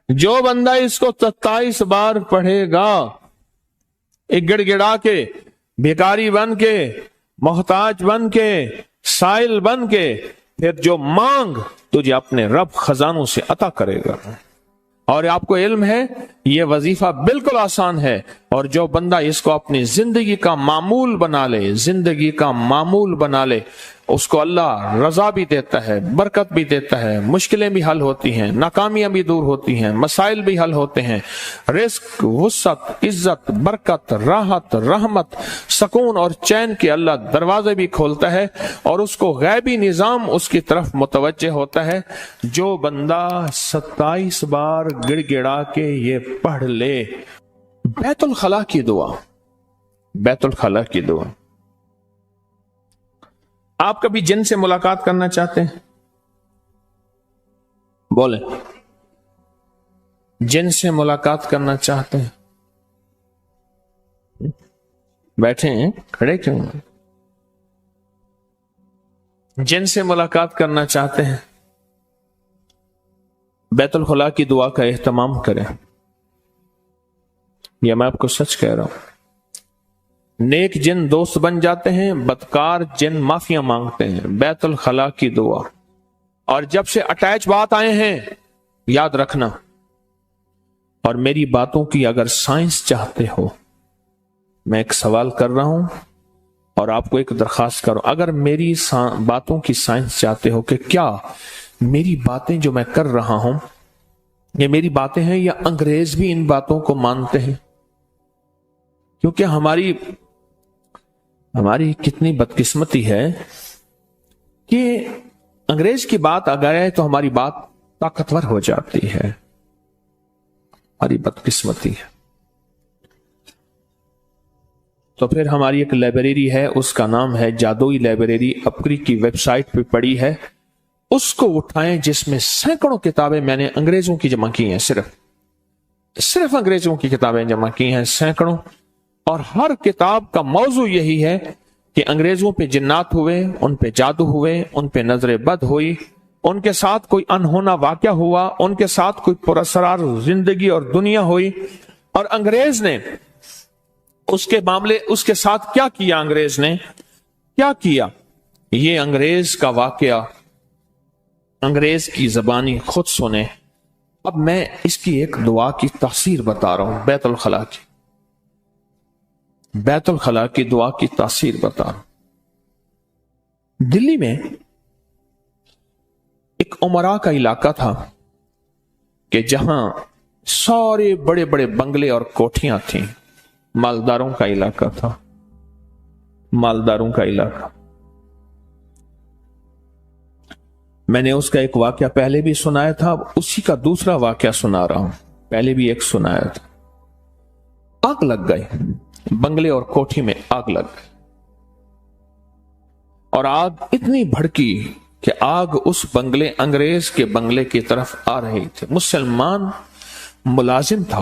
जो बंदा इसको 27 बार पढ़ेगा, एक गिड़गिड़ा के, भिखारी बन के, मोहताज बन के, साइल बन के, फिर जो मांग तुझे अपने रब खजानों से अता करेगा। और आपको इल्म है ये वजीफा बिल्कुल आसान है, और जो बंदा इसको अपनी जिंदगी का मामूल बना ले, जिंदगी का मामूल बना ले, उसको अल्लाह रजा भी देता है, बरकत भी देता है, मुश्किलें भी हल होती हैं, नाकामियां भी दूर होती हैं, मसाइल भी हल होते हैं, रिस्क, वुसअत, इज्जत, बरकत, राहत, रहमत, सुकून और चैन के अल्लाह दरवाजे भी खोलता है, और उसको गैबी निजाम उसकी तरफ मुतवज्जे होता है। जो बंदा 27 बार गिड़गिड़ा के ये पढ़ ले, बैतुल खला की दुआ, बैतुल खला की दुआ। आप कभी जिन से मुलाकात करना चाहते हैं? बोले, जिन से मुलाकात करना चाहते हैं? बैठे हैं, खड़े क्यों? जिन से मुलाकात करना चाहते हैं, बैतुल खुला की दुआ का एहतमाम करें। यह मैं आपको सच कह रहा हूं। नेक जिन दोस्त बन जाते हैं, बदकार जिन माफिया मांगते हैं। बैतुल खला की दुआ। और जब से अटैच बात आए हैं, याद रखना, और मेरी बातों की अगर साइंस चाहते हो, मैं एक सवाल कर रहा हूं और आपको एक दरखास्त करो, अगर मेरी बातों की साइंस चाहते हो कि क्या मेरी बातें जो मैं कर रहा हूं ये मेरी बातें हैं या अंग्रेज भी इन बातों को मानते हैं? क्योंकि हमारी कितनी बदकिस्मती है कि अंग्रेज की बात अगर है तो हमारी बात ताकतवर हो जाती है। हमारी बदकिस्मती है। तो फिर हमारी एक लाइब्रेरी है, उसका नाम है जादुई लाइब्रेरी, अपनी की वेबसाइट पे पड़ी है, उसको उठाएं, जिसमें सैकड़ों किताबें मैंने अंग्रेजों की जमा की हैं। सिर्फ अंग्रेजों की किताबें जमा की हैं, सैकड़ों। और हर किताब का मौजू यही है कि अंग्रेजों पे जिन्नात हुए, उन पे जादू हुए, उन पे नजर बद हुई, उनके साथ कोई अनहोना वाकया हुआ, उनके साथ कोई पुरअसरार जिंदगी और दुनिया हुई, और अंग्रेज ने उसके साथ क्या किया, अंग्रेज ने क्या किया, ये अंग्रेज का वाकया अंग्रेज की जबानी खुद सुने। अब मैं इसकी एक दुआ की तासीर बता रहा हूं, बैतुल खला की, बैतुल खला की दुआ की तासीर बता रहा हूं। दिल्ली में एक उमरा का इलाका था कि जहां सारे बड़े बड़े बंगले और कोठियां थीं। मालदारों का इलाका था, मालदारों का इलाका। मैंने उसका एक वाकया पहले भी सुनाया था, उसी का दूसरा वाकया सुना रहा हूं। पहले भी एक सुनाया था। आग लग गई, बंगले और कोठी में आग लग गई, और आग इतनी भड़की कि आग उस बंगले, अंग्रेज के बंगले की तरफ आ रही थी। मुसलमान मुलाजिम था,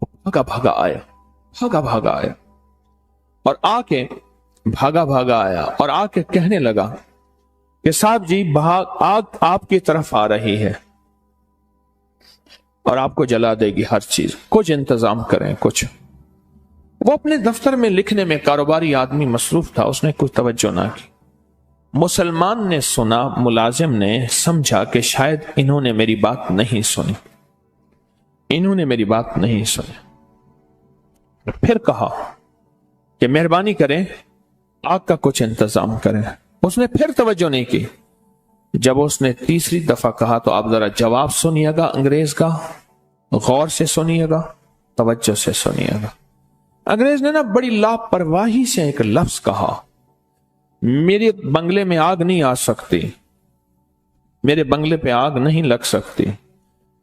भागा भागा आया और आके भागा भागा आया और आके कहने लगा कि साहब जी, आग आपकी तरफ आ रही है और आपको जला देगी हर चीज, कुछ इंतजाम करें कुछ। वो अपने दफ्तर में लिखने में कारोबारी आदमी मसरूफ था, उसने कोई तवज्जो ना की। मुसलमान ने सुना, मुलाजिम ने समझा कि शायद इन्होंने मेरी बात नहीं सुनी, इन्होंने मेरी बात नहीं सुनी। फिर कहा कि मेहरबानी करें, आग का कुछ इंतजाम करें। उसने फिर तवज्जो नहीं की। जब उसने तीसरी दफा कहा तो आप जरा जवाब सुनिएगा अंग्रेज का, गौर से सुनिएगा, तवज्जो से सुनिएगा। अंग्रेज ने ना बड़ी लापरवाही से एक लफ्ज कहा, मेरे बंगले में आग नहीं आ सकती, मेरे बंगले पे आग नहीं लग सकती।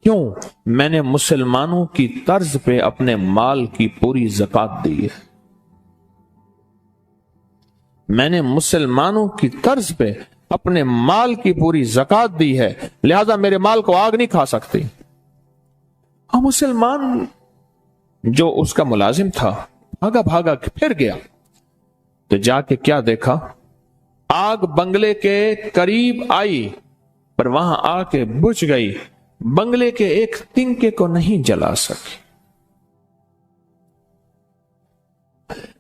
क्यों? मैंने मुसलमानों की तर्ज पे अपने माल की पूरी ज़कात दी है, मैंने मुसलमानों की तर्ज पे अपने माल की पूरी ज़कात दी है, लिहाजा मेरे माल को आग नहीं खा सकती। और मुसलमान जो उसका मुलाजिम था भागा भागा फिर गया, तो जाके क्या देखा, आग बंगले के करीब आई पर वहां आके बुझ गई बंगले के एक तिनके को नहीं जला सकी।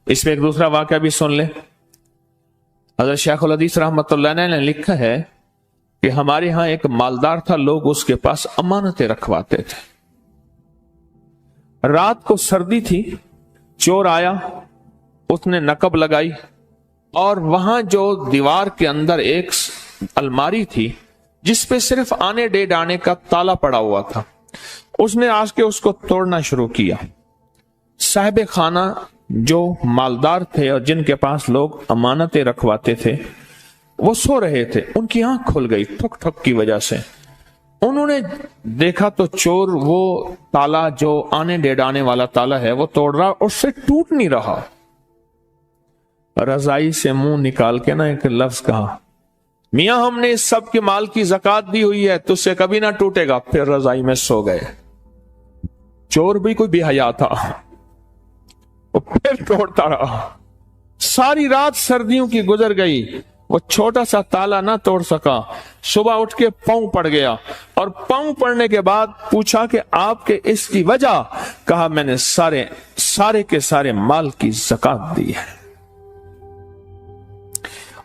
इसमें एक दूसरा वाकया भी सुन ले। हज़रत शेखुल हदीस रहमतुल्लाह अलैह ने लिखा है कि हमारे यहां एक मालदार था, लोग उसके पास अमानतें रखवाते थे। रात को सर्दी थी, चोर आया, उसने नकब लगाई और वहां जो दीवार के अंदर एक अलमारी थी जिसपे सिर्फ आने डेढ़ आने का ताला पड़ा हुआ था, उसने आज के उसको तोड़ना शुरू किया। साहिब खाना जो मालदार थे और जिनके पास लोग अमानतें रखवाते थे, वो सो रहे थे। उनकी आंख खुल गई ठुक ठुक की वजह से। उन्होंने देखा तो चोर वो ताला जो आने डेढ़ आने वाला ताला है वो तोड़ रहा, उससे टूट नहीं रहा। रजाई से मुंह निकाल के ना एक लफ्ज कहा, मियां हमने इस सब के माल की ज़कात दी हुई है, तुझसे कभी ना टूटेगा। फिर रजाई में सो गए। चोर भी कोई बेहया था, वो फिर तोड़ता रहा। सारी रात सर्दियों की गुजर गई, वो छोटा सा ताला ना तोड़ सका। सुबह उठ के पांव पड़ गया और पांव पड़ने के बाद पूछा कि आपके इसकी वजह? कहा मैंने सारे के सारे माल की ज़कात दी है।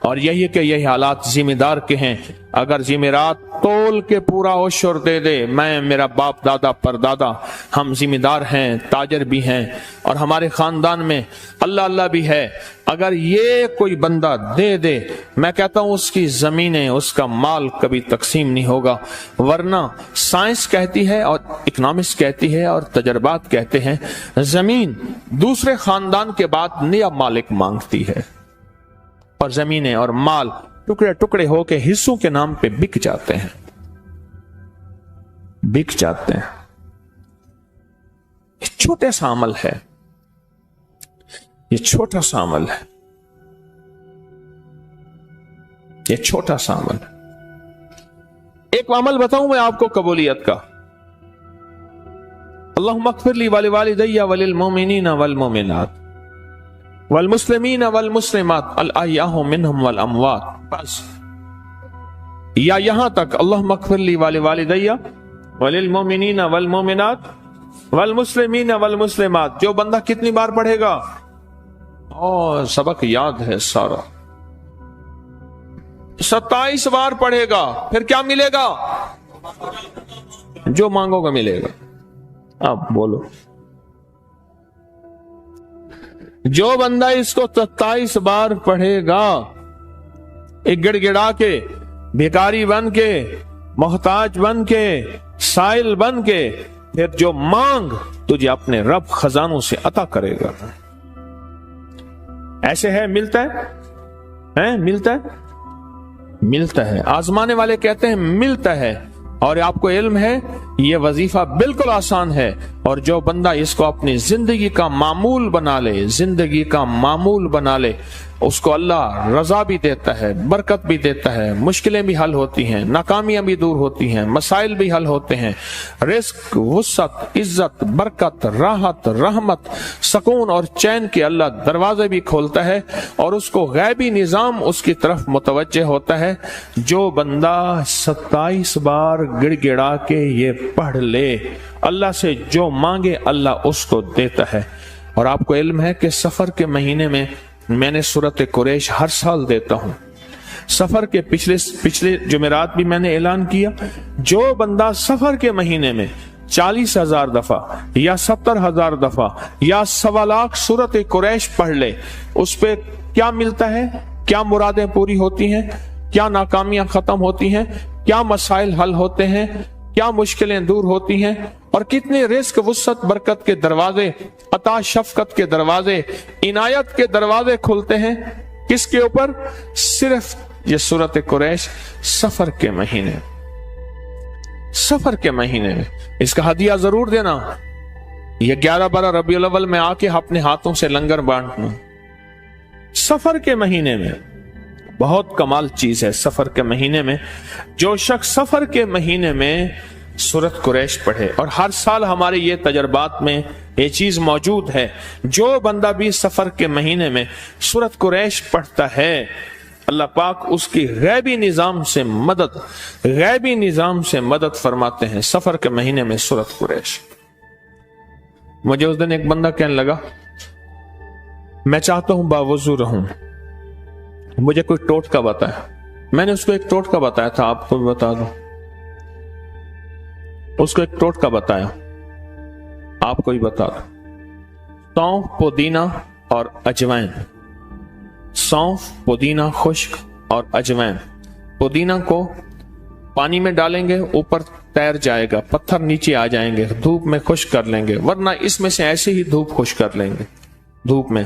और यही है कि यही हालात जिम्मेदार के हैं। अगर जिम्मेदार तोल के पूरा ओशर दे दे, मैं, मेरा बाप दादा परदादा, हम जिम्मेदार हैं, ताजर भी हैं और हमारे खानदान में अल्लाह अल्लाह भी है, अगर ये कोई बंदा दे दे, मैं कहता हूं उसकी जमीनें, उसका माल कभी तकसीम नहीं होगा। वरना साइंस कहती है और इकोनॉमिक्स कहती है और तजर्बात कहते हैं, जमीन दूसरे खानदान के बाद नया मालिक मांगती है और जमीनें और माल टुकड़े टुकड़े होके हिस्सों के नाम पे बिक जाते हैं। ये छोटा सा अमल है, ये छोटा सा अमल है, ये छोटा सा अमल है। एक अमल बताऊं मैं आपको कबूलियत का। अल्लाहुम्मा अग़फ़िर ली व लिवालिदैया व लिल-मुमिनीना वल मुमिनात वल मुस्लिमीन वल मुस्लिमात अल अहयाउ मिनहुम वल अमवात। बस, या यहां तक अल्लाहुम्मा अग़फ़िर ली व लिवालिदैया व लिल-मुमिनीन वल मुमिनात वल मुस्लिमीन वल मुस्लिमात। जो बंदा कितनी बार पढ़ेगा? और सबक याद है सारा, 27 बार पढ़ेगा। फिर क्या मिलेगा? जो मांगोगे मिलेगा। अब बोलो, जो बंदा इसको 27 बार पढ़ेगा, एक गिड़गिड़ा के, भिखारी बन के, मोहताज बन के, साइल बन के, फिर जो मांग तुझे अपने रब खजानों से अता करेगा। ऐसे है, मिलता है, मिलता है। आजमाने वाले कहते हैं मिलता है। और आपको इल्म है ये वजीफा बिल्कुल आसान है। और जो बंदा इसको अपनी जिंदगी का मामूल बना ले, उसको अल्लाह रजा भी देता है, बरकत भी देता है, मुश्किलें भी हल होती हैं, नाकामियां भी दूर होती हैं, मसाइल भी हल होते हैं। रिस्क, वुसअत, इज्जत, बरकत, राहत, रहमत, सुकून और चैन के अल्लाह दरवाजे भी खोलता है और उसको गैबी निजाम उसकी तरफ मुतवज्जे होता है। जो बंदा 27 बार गिड़गिड़ा के ये पढ़ ले, अल्लाह से जो मांगे अल्लाह उसको देता है। और आपको इल्म है कि सफर के महीने में मैंने सूरत कुरैश हर साल देता हूं। सफर के पिछले जुमेरात भी मैंने ऐलान किया, जो बंदा सफर के महीने में 40,000 दफा या 70,000 दफा या 1.25 लाख सूरत कुरैश पढ़ ले, उस पे क्या मिलता है, क्या मुरादें पूरी होती हैं, क्या नाकामियां खत्म होती हैं, क्या मसाइल हल होते हैं, क्या मुश्किलें दूर होती हैं और कितने रिस्क, वुसअत, बरकत के दरवाजे, अता शफकत के दरवाजे, इनायत के दरवाजे खुलते हैं। किसके ऊपर? सिर्फ ये सूरत कुरैश सफर के महीने में। इसका हदिया जरूर देना। ये 11-12 रबीउल अव्वल में आके अपने हाथों से लंगर बांटना। सफर के महीने में बहुत कमाल चीज है। सफर के महीने में जो शख्स सफर के महीने में सूरत कुरैश पढ़े, और हर साल हमारे ये तजर्बात में ये चीज मौजूद है, जो बंदा भी सफर के महीने में सूरत कुरैश पढ़ता है اللہ پاک اس کی غیبی نظام سے مدد فرماتے ہیں سفر کے مہینے میں سورۃ قریش۔ مجھے اس دن ایک بندہ کہنے لگا میں چاہتا ہوں باوضو رہوں، مجھے کوئی ٹوٹکا بتایا۔ میں نے اس کو ایک ٹوٹکا بتایا تھا، آپ کو بھی بتا دوں۔ اس کو ایک ٹوٹکا بتایا، آپ کو بھی بتا دوں۔ سونف، پودینہ اور اجوائن، سونف، پودینہ خشک اور اجوائن۔ پودینہ کو پانی میں ڈالیں گے اوپر تیر جائے گا، پتھر نیچے آ جائیں گے، دھوپ میں خشک کر لیں گے، ورنہ اس میں سے ایسے ہی دھوپ خشک کر لیں گے دھوپ میں۔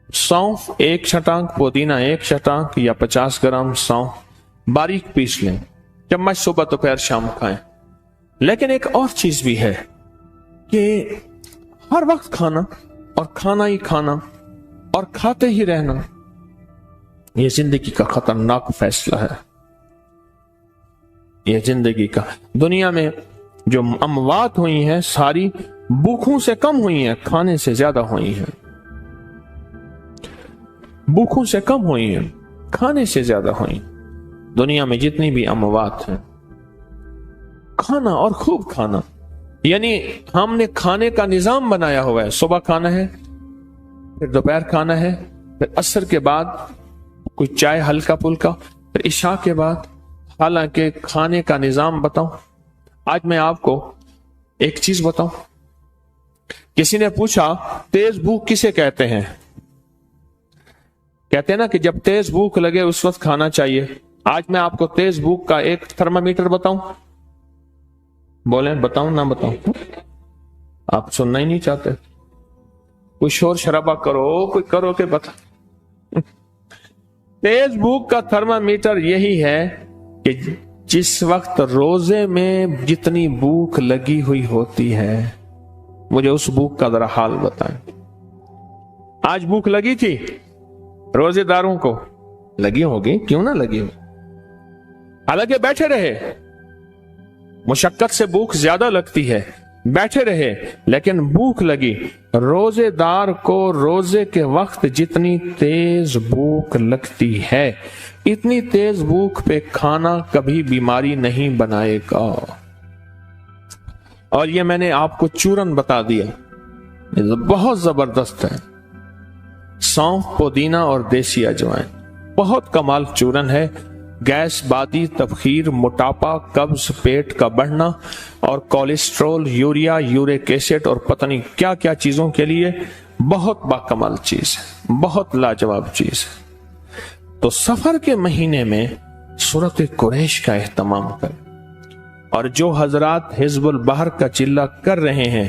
سونف 1 چھٹانک، پودینہ 1 چھٹانک یا 50 گرام سونف باریک پیس لیں، چمچ صبح دوپہر شام کھائیں۔ لیکن ایک اور چیز بھی ہے کہ ہر وقت کھانا اور کھانا ہی کھانا اور کھاتے ہی رہنا، یہ زندگی کا خطرناک فیصلہ ہے۔ یہ زندگی کا، دنیا میں جو اموات ہوئی ہیں ساری بھوکوں سے کم ہوئی ہیں، کھانے سے زیادہ ہوئی ہیں۔ بھوکوں سے کم ہوئی ہیں، کھانے سے زیادہ ہوئی۔ دنیا میں جتنی بھی اموات ہیں، کھانا اور خوب کھانا، یعنی ہم نے کھانے کا نظام بنایا ہوا ہے۔ صبح کھانا ہے، پھر دوپہر کھانا ہے، پھر عصر کے بعد کوئی چائے ہلکا پھلکا، پھر عشاء کے بعد۔ حالانکہ کھانے کا نظام بتاؤں، آج میں آپ کو ایک چیز بتاؤں۔ کسی نے پوچھا تیز بھوک کسے کہتے ہیں؟ کہتے ہیں نا کہ جب تیز بھوک لگے اس وقت کھانا چاہیے۔ آج میں آپ کو تیز بھوک کا ایک تھرمامیٹر بتاؤں، بولیں بتاؤں نہ بتاؤں؟ آپ سننا ہی نہیں چاہتے، کوئی شور شرابہ کرو، کوئی کرو کہ بتا۔ تیز بھوک کا تھرمامیٹر یہی ہے کہ جس وقت روزے میں جتنی بھوک لگی ہوئی ہوتی ہے، مجھے اس بھوک کا ذرا حال بتائیں۔ آج بھوک لگی تھی، روزے داروں کو لگی ہوگی، کیوں نہ لگی ہو، حالانکہ بیٹھے رہے، مشقت سے بھوک زیادہ لگتی ہے، بیٹھے رہے لیکن بھوک لگی۔ روزے دار کو روزے کے وقت جتنی تیز بھوک لگتی ہے، اتنی تیز بھوک پہ کھانا کبھی بیماری نہیں بنائے گا۔ اور یہ میں نے آپ کو چورن بتا دیا، یہ بہت زبردست ہے۔ سونف، پودینہ اور دیسی اجوائن بہت کمال چورن ہے۔ گیس، بادی، تبخیر، موٹاپا، قبض، پیٹ کا بڑھنا اور کولیسٹرول، یوریا، یورک ایسڈ اور پتہ نہیں کیا کیا چیزوں کے لیے بہت باکمال چیز ہے، بہت لاجواب چیز ہے۔ تو سفر کے مہینے میں سورۃ قریش کا اہتمام کریں۔ اور جو حضرات حزب البحر کا چلہ کر رہے ہیں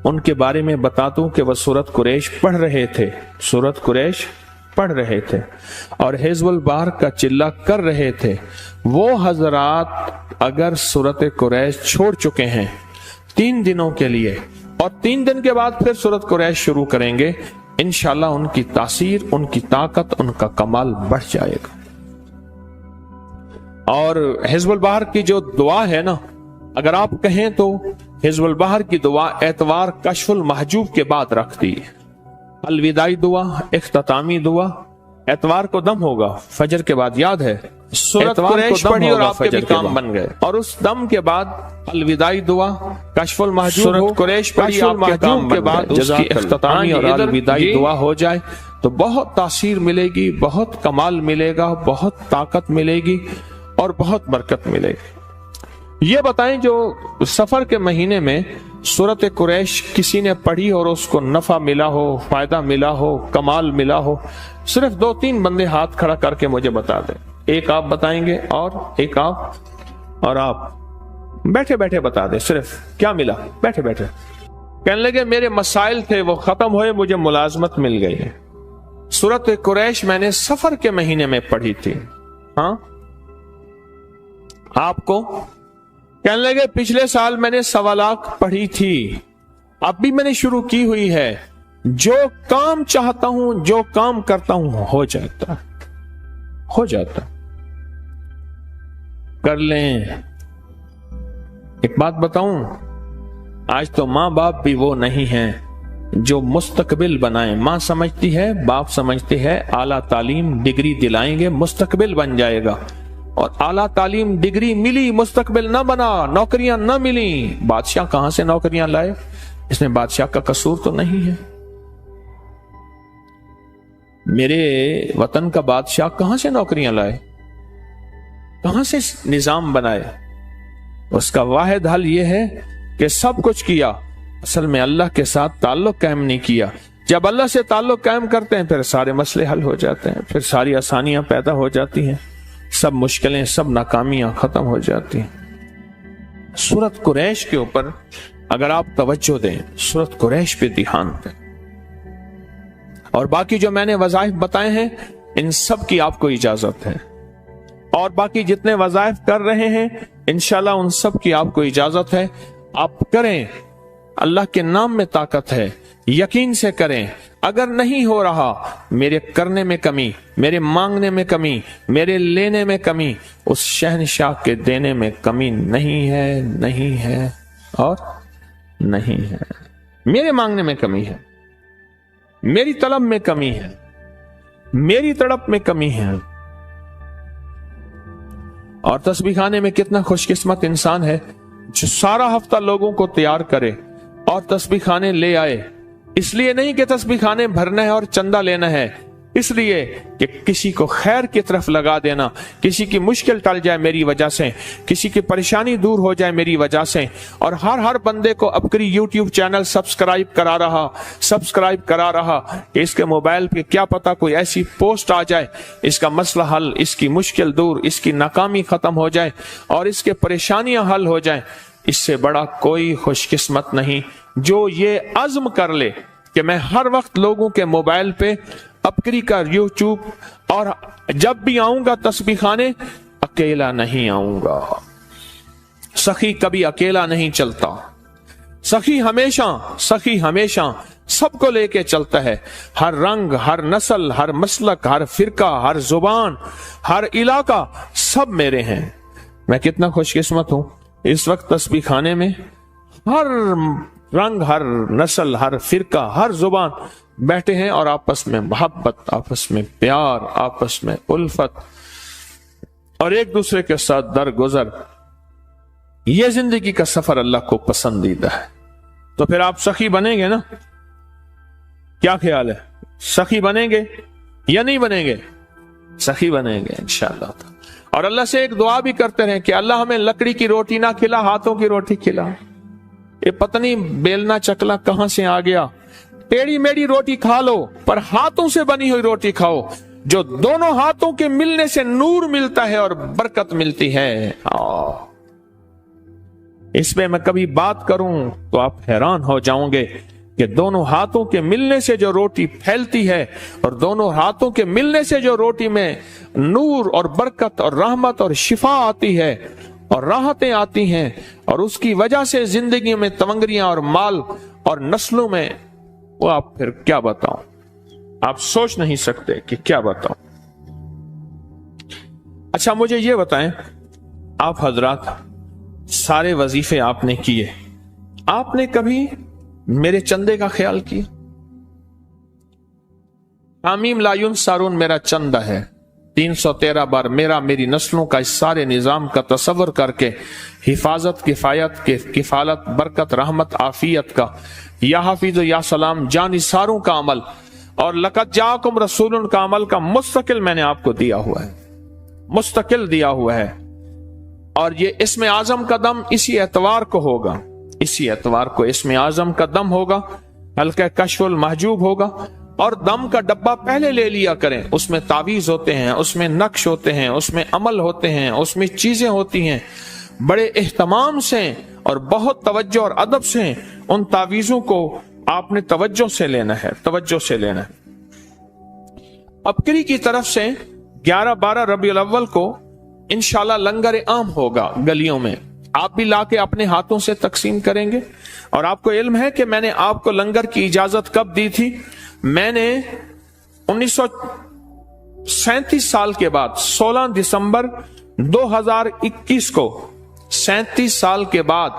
ان کے بارے میں بتا دوں کہ وہ سورۃ قریش پڑھ رہے تھے، سورۃ قریش پڑھ رہے تھے اور حزب البحر کا چلہ کر رہے تھے۔ وہ حضرات اگر سورۃ قریش چھوڑ چکے ہیں 3 دنوں کے لیے اور 3 دن کے بعد پھر سورۃ قریش شروع کریں گے، انشاءاللہ ان کی تاثیر، ان کی طاقت، ان کا کمال بڑھ جائے گا۔ اور حزب البحر کی جو دعا ہے نا، اگر آپ کہیں تو حزب البحر کی دعا اتوار کشف المحجوب کے بعد رکھتی ہے۔ الوداعی دعا، اختتامی دعا، اتوار کو دم ہوگا فجر کے بعد، یاد ہے سورۃ قریش پڑھی اور آپ کے بھی کام بن گئے۔ اور اس دم کے بعد الوداعی دعا، کشف المحجوب، سورۃ قریش پڑھی آپ کے کام کے بعد اس کی اختتامی اور الوداعی دعا ہو جائے تو بہت تاثیر ملے گی، بہت کمال ملے گا، بہت طاقت ملے گی اور بہت برکت ملے گی۔ یہ بتائیں جو سفر کے مہینے میں سورۃ قریش کسی نے پڑھی اور اس کو نفع ملا ہو، فائدہ ملا ہو، کمال ملا ہو، صرف 2-3 بندے ہاتھ کھڑا کر کے مجھے بتا دیں۔ ایک آپ بتائیں گے اور ایک آپ، اور آپ بیٹھے بیٹھے بتا دیں صرف کیا ملا، بیٹھے بیٹھے کہنے لگے میرے مسائل تھے وہ ختم ہوئے، مجھے ملازمت مل گئی۔ سورۃ قریش میں نے سفر کے مہینے میں پڑھی تھی۔ ہاں آپ کو کہنے لگے پچھلے سال میں نے 1.25 لاکھ پڑھی تھی، اب بھی میں نے شروع کی ہوئی ہے، جو کام چاہتا ہوں، جو کام کرتا ہوں ہو جاتا، ہو جاتا، کر لیں۔ ایک بات بتاؤں، آج تو ماں باپ بھی وہ نہیں ہیں जो मुस्तकबिल बनाए। माँ समझती है, बाप समझते हैं आला तालीम डिग्री दिलाएंगे मुस्तकबिल बन जाएगा, और आला तालीम डिग्री मिली मुस्तकबिल न बना, नौकरियां न मिली, बादशाह कहां से नौकरियां लाए? इसमें बादशाह का कसूर तो नहीं है। मेरे वतन का बादशाह कहां से नौकरियां लाए, कहां से निजाम बनाए? उसका वाहिद हल यह है कि सब कुछ किया, असल में अल्लाह के साथ ताल्लुक कायम नहीं किया। जब अल्लाह से ताल्लुक कायम करते हैं फिर सारे मसले हल हो जाते हैं, फिर सारी आसानियां पैदा हो जाती हैं, सब मुश्किलें, सब नाकामियां खत्म हो जाती हैं। सूरत कुरैश के ऊपर अगर आप तवज्जो दें, सूरत कुरैश पे ध्यान दें, और बाकी जो मैंने वज़ाइफ बताए हैं इन सब की आपको इजाजत है, और बाकी जितने वज़ाइफ कर रहे हैं इंशाल्लाह उन सब की आपको इजाजत है। आप करें, अल्लाह के नाम में ताकत है, यकीन से करें। अगर नहीं हो रहा, मेरे करने में कमी, मेरे मांगने में कमी, मेरे लेने में कमी, उस शहनशाह के देने में कमी नहीं है, नहीं है और नहीं है। मेरे मांगने में कमी है, मेरी तलब में कमी है, मेरी तड़प में कमी है। और तस्बीह खाने में कितना खुशकिस्मत इंसान है जो सारा हफ्ता लोगों को तैयार करे और तस्बीह खाने ले आए। इसलिए नहीं कि तस्बीह खाने भरना है और चंदा लेना है, इसलिए कि किसी को खैर की तरफ लगा देना, किसी की मुश्किल टल जाए मेरी वजह से, किसी की परेशानी दूर हो जाए मेरी वजह से। और हर बंदे को अपनी यूट्यूब चैनल सब्सक्राइब करा रहा कि इसके मोबाइल पे क्या पता कोई ऐसी पोस्ट आ जाए, इसका मसला हल, इसकी मुश्किल दूर, इसकी नाकामी खत्म हो जाए और इसके परेशानियां हल हो जाए। इससे बड़ा कोई खुशकिस्मत नहीं जो ये अज़्म कर ले कि मैं हर वक्त लोगों के मोबाइल पे अपकरी का यूट्यूब, और जब भी आऊंगा तस्बीह खाने अकेला नहीं आऊंगा। सखी कभी अकेला नहीं चलता, सखी हमेशा सबको लेके चलता है। हर रंग, हर नस्ल, हर मसलक, हर फिरका, हर जुबान, हर इलाका, सब मेरे हैं। मैं कितना खुशकिस्मत हूं इस वक्त तस्बीह खाने में हर रंग, हर नस्ल, हर फिरका, हर जुबान बैठे हैं और आपस में मोहब्बत, आपस में प्यार, आपस में उल्फत और एक दूसरे के साथ दरगुजर। यह जिंदगी का सफर अल्लाह को पसंदीदा है। तो फिर आप सखी बनेंगे ना? क्या ख्याल है, सखी बनेंगे या नहीं बनेंगे? सखी बनेंगे इंशाअल्लाह। और अल्लाह से एक दुआ भी करते रहे कि अल्लाह हमें लकड़ी की रोटी ना खिला, हाथों की रोटी खिला। ये पत्नी बेलना चकला कहां से आ गया? टेढ़ी मेढ़ी रोटी खा लो पर हाथों से बनी हुई रोटी खाओ, जो दोनों हाथों के मिलने से नूर मिलता है और बरकत मिलती है। इसमें मैं कभी बात करूं तो आप हैरान हो जाओगे कि दोनों हाथों के मिलने से जो रोटी फैलती है और दोनों हाथों के मिलने से जो रोटी में नूर और बरकत और रहमत और शिफा आती है और राहतें आती हैं, और उसकी वजह से जिंदगी में तमंगरियां और माल और नस्लों में, वो आप फिर क्या बताऊं, आप सोच नहीं सकते कि क्या बताऊं। अच्छा मुझे ये बताएं, आप हजरात सारे वजीफे आपने किए, आपने कभी मेरे चंदे का ख्याल किया? आमीम लायुन सारून मेरा चंदा है, 313 बार मेरा, मेरी नस्लों का, इस सारे निजाम का तसव्वुर करके हिफाजत, किफालत, बरकत, रहमत, आफियत का, या हाफिज या सलाम, जान इसारों का अमल और लक़द जाकुम रसूलुन का अमल का मुस्तकिल मैंने आपको दिया हुआ है, मुस्तकिल दिया हुआ है। और ये इस्म आजम का दम इसी एतवार को होगा, इसी एतवार को इस्म आजम का दम होगा, हल्का कश्फुल महजूब होगा। और दम का डब्बा पहले ले लिया करें, उसमें तावीज होते हैं, उसमें नक्श होते हैं, उसमें अमल होते हैं, उसमें चीजें होती हैं। बड़े एहतमाम से और बहुत तवज्जो और अदब से उन तावीजों को आपने तवज्जो से लेना है, तवज्जो से लेना है। अपकरी की तरफ से 11-12 रबीउल अव्वल को इंशाल्लाह लंगर आम होगा गलियों में, आप भी लाके अपने हाथों से तकसीम करेंगे। और आपको इल्म है कि मैंने आपको लंगर की इजाजत कब दी थी? मैंने 1937 साल के बाद 16 दिसंबर 2021 को, 37 साल के बाद,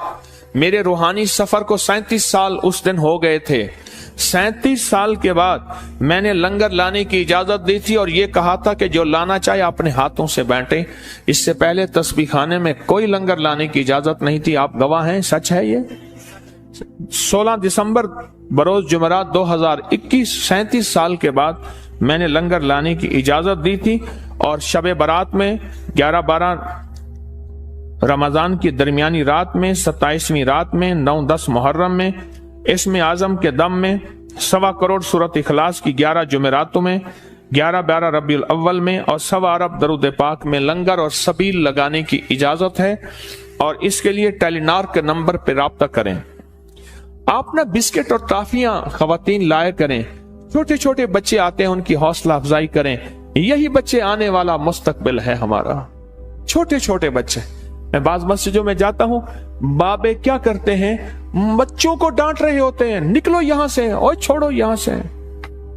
मेरे रूहानी सफर को 37 साल उस दिन हो गए थे। 37 साल के बाद मैंने लंगर लाने की इजाजत दी थी और ये कहा था कि जो लाना चाहे अपने हाथों से बांटे। इससे पहले तस्बीह खाने में कोई लंगर लाने की इजाजत नहीं थी। आप गवाह हैं, सच है ये। 16 दिसंबर बरोज जुमेरात 2021, 37 साल के बाद मैंने लंगर लाने की इजाजत दी थी और शब बारात में 11-12 रमजान की दरमियानी रात में, 27वीं रात में, 9-10 मुहर्रम में, इसमें आजम के दम में, 1.25 करोड़ सूरत इखलास की 11 जुमेरातों में, 11-12 रबीउल अव्वल में और 1.25 अरब दरूद पाक में लंगर और सबील लगाने की इजाजत है। और इसके लिए टेलीनार के नंबर पर राब्ता करें। आप ना बिस्किट और टाफियां खवातीन लाया करें। छोटे छोटे बच्चे आते हैं, उनकी हौसला अफजाई करें। यही बच्चे आने वाला मुस्तकबिल है हमारा। छोटे छोटे बच्चे, मैं बाज मस्जिदों में जाता हूं, बाबे क्या करते हैं, बच्चों को डांट रहे होते हैं, निकलो यहां से, ओए छोड़ो यहां से।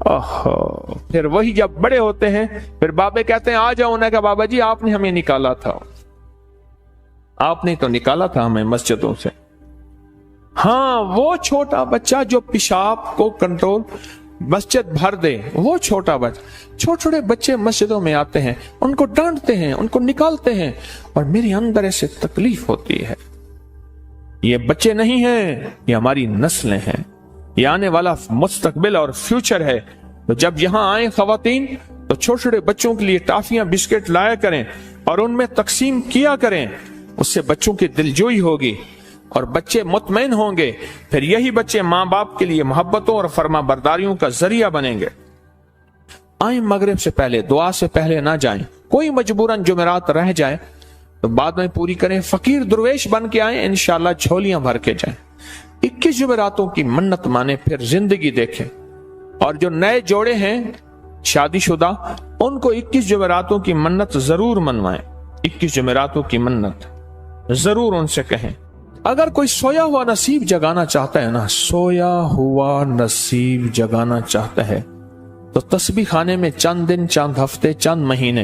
ओहो, फिर वही जब बड़े होते हैं फिर बाबे कहते हैं आ जाओ। उन्होंने कहा बाबा जी आपने हमें निकाला था, आपने तो निकाला था हमें मस्जिदों से। हाँ, वो छोटा बच्चा जो पेशाब को कंट्रोल मस्जिद भर दे, वो छोटा बच्चा। छोटे छोटे बच्चे मस्जिदों में आते हैं, उनको डांटते हैं, उनको निकालते हैं और मेरे अंदर ऐसे तकलीफ होती है। ये बच्चे नहीं हैं, ये हमारी नस्लें हैं, ये आने वाला मुस्तकबिल और फ्यूचर है। तो जब यहां आए खवातीन तो छोटे छोटे बच्चों के लिए टाफियां बिस्किट लाया करें और उनमें तकसीम किया करें। उससे बच्चों की दिलजोई होगी और बच्चे मुतमईन होंगे। फिर यही बच्चे माँ बाप के लिए मोहब्बतों और फर्मा बरदारियों का जरिया बनेंगे। आए मगरिब से पहले, दुआ से पहले ना जाएं। कोई मजबूरन जुमेरात रह जाए तो बाद में पूरी करें। फकीर दुर्वेश बन के आए, इंशाल्लाह झोलियां भर के जाएं। 21 जुमेरातों की मन्नत माने, फिर जिंदगी देखें। और जो नए जोड़े हैं शादीशुदा, उनको 21 जुमेरातों की मन्नत जरूर मनवाएं। 21 जुमेरातों की मन्नत जरूर उनसे कहें। अगर कोई सोया हुआ नसीब जगाना चाहता है ना, सोया हुआ नसीब जगाना चाहता है तो तस्बीह खाने में चंद दिन, चंद हफ्ते, चंद महीने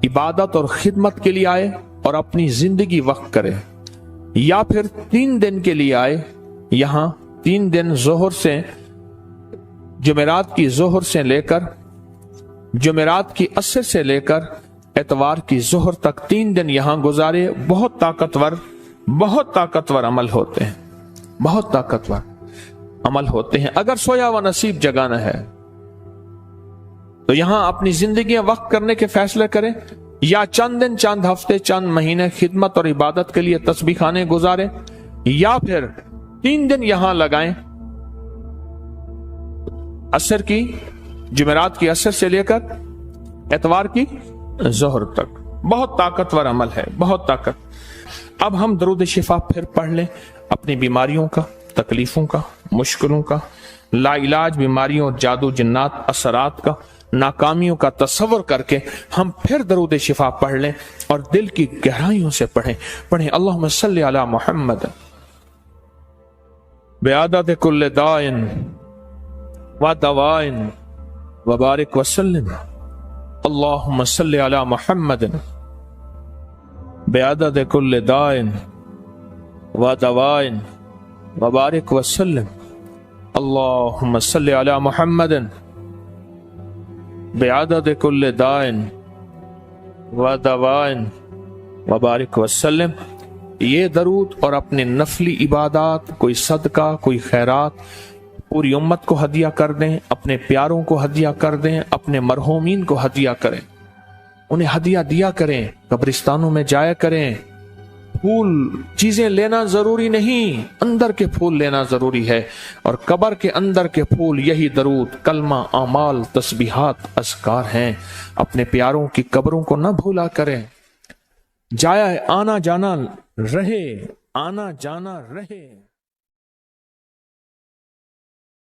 इबादत और खिदमत के लिए आए और अपनी जिंदगी वक्त करे। या फिर 3 दिन के लिए आए, यहां 3 दिन जोहर से, जुमेरात की जोहर से लेकर जुमेरात की असर से लेकर एतवार की जोहर तक 3 दिन यहां गुजारे। बहुत ताकतवर अमल होते हैं, बहुत ताकतवर अमल होते हैं। अगर सोया हुआ नसीब जगाना है तो यहां अपनी जिंदगियां वक्त करने के फैसले करें, या चंद दिन, चंद हफ्ते, चंद महीने खिदमत और इबादत के लिए तस्बीह खाने गुजारें, या फिर 3 दिन यहां लगाएं, असर की, जुमेरात की असर से लेकर एतवार की जोहर तक। बहुत ताकतवर अमल है, बहुत ताकत। अब हम दरूद शिफा फिर पढ़ लें। अपनी बीमारियों का, तकलीफों का, मुश्किलों का, लाइलाज बीमारियों, जादू जिन्नात असरात का, नाकामियों का तस्वर करके हम फिर दरूद शिफा पढ़ लें और दिल की गहराइयों से पढ़ें। अल्लाहुम्मा सल्ली अला मुहम्मद बिआदत कुल्ल दाइन व दवाइन व बारिक वसल्लम। अल्लाहुम्मा सल्ली अला मुहम्मद बिआदत कुल्ल दाइन व दवाइन व बारिक वसल्लम। अल्लाहुम्मा सल्ली अला मुहम्मद बिआदत कुल्ल दाइन व दवाइन व बारिक वसल्लम। ये दरूद और अपने नफली इबादत, कोई सदका, कोई खैरात पूरी उम्मत को हदिया कर दें, अपने प्यारों को हदिया कर दें, अपने मरहूमीन को हदिया करें, उन्हें हदिया दिया करें, कब्रिस्तानों में जाया करें। फूल चीजें लेना जरूरी नहीं, अंदर के फूल लेना जरूरी है। और कब्र के अंदर के फूल यही दरूद, कलमा, अमाल, तस्बीहात, अज़कार हैं। अपने प्यारों की कब्रों को न भूला करें। जाया आना जाना रहे, आना जाना रहे।